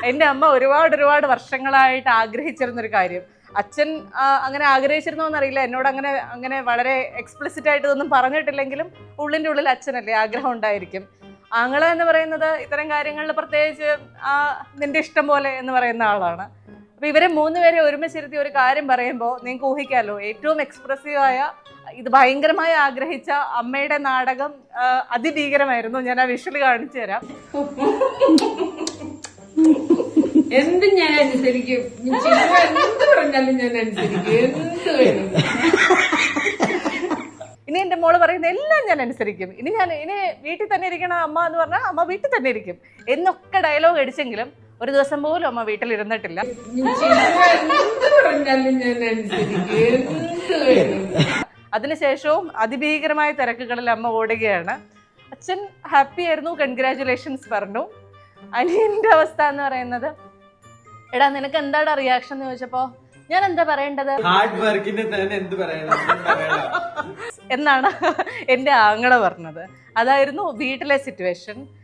എൻ്റെ അമ്മ ഒരുപാട് വർഷങ്ങളായിട്ട് ആഗ്രഹിച്ചിരുന്നൊരു കാര്യം. അച്ഛൻ അങ്ങനെ ആഗ്രഹിച്ചിരുന്നോന്നറിയില്ല, എന്നോട് അങ്ങനെ വളരെ എക്സ്പ്ലിസിറ്റ് ആയിട്ട് ഇതൊന്നും പറഞ്ഞിട്ടില്ലെങ്കിലും ഉള്ളിൻ്റെ ഉള്ളിൽ അച്ഛനല്ലേ ആഗ്രഹം ഉണ്ടായിരിക്കും. ആങ്ങള എന്ന് പറയുന്നത് ഇത്തരം കാര്യങ്ങളിൽ പ്രത്യേകിച്ച് നിന്റെ ഇഷ്ടം പോലെ എന്ന് പറയുന്ന ആളാണ്. അപ്പോൾ ഇവരെ 3 പേരെ ഒരുമിച്ചിരുത്തി ഒരു കാര്യം പറയുമ്പോൾ നിങ്ങൾക്ക് ഊഹിക്കാമല്ലോ, ഏറ്റവും എക്സ്പ്രസീവായ ഇത് ഭയങ്കരമായി ആഗ്രഹിച്ച അമ്മയുടെ നാടകം അതിഭീകരമായിരുന്നു. ഞാൻ ആ വിഷ്വൽ കാണിച്ചു തരാം. എന്തും ഞാൻ അനുസരിക്കും, എന്ത് പറഞ്ഞാലും ഞാൻ അനുസരിക്കും, എന്ത് വേണം. ഇനി എൻ്റെ മോള് പറയുന്ന എല്ലാം ഞാൻ അനുസരിക്കും. ഇനി വീട്ടിൽ തന്നെ ഇരിക്കണം അമ്മ എന്ന് പറഞ്ഞാൽ അമ്മ വീട്ടിൽ തന്നെ ഇരിക്കും എന്നൊക്കെ ഡയലോഗ് അടിച്ചെങ്കിലും ഒരു ദിവസം പോലും അമ്മ വീട്ടിലിരുന്നിട്ടില്ല. എന്ത് പറഞ്ഞാലും ഞാൻ അനുസരിക്കും, എന്ത് വേണം. അതിനുശേഷവും അതിഭീകരമായ തിരക്കുകളിൽ അമ്മ ഓടുകയാണ്. അച്ഛൻ ഹാപ്പി ആയിരുന്നു, കൺഗ്രാറ്റുലേഷൻസ് പറഞ്ഞു. അനിയൻ്റെ അവസ്ഥ എന്ന് പറയുന്നത്, എടാ നിനക്ക് എന്താടാ റിയാക്ഷൻ എന്ന് ചോദിച്ചപ്പോ ഞാൻ എന്താ പറയേണ്ടത്, ഹാർഡ് വർക്കിന് തന്നെ എന്ത് പറയണം എന്നാണ് എൻ്റെ ആങ്ങള പറഞ്ഞത്. അതായിരുന്നു വീട്ടിലെ സിറ്റുവേഷൻ.